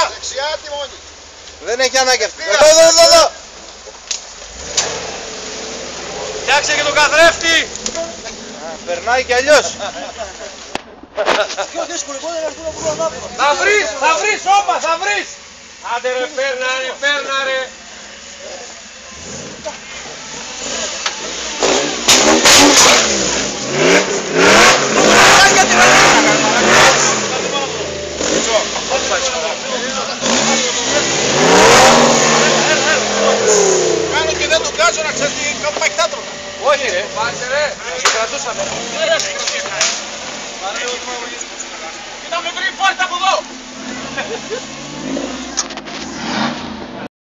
Δεξιά, τιμόνι. Δεν έχει ανάγκη αυτή. Εδώ. Φτιάξε και τον καθρέφτη. Περνάει κι αλλιώς. Πιο δύσκολο είναι να έρθουν από τον ανάποδο. Θα βρεις, όπα, θα βρεις. Άντε ρε, πέρνα ρε. Κάνω και δεν τον κάζω να ξέρεις τι πάει κτάτρωνα. Όχι ρε, πάτσε ρε, σε κρατούσαμε.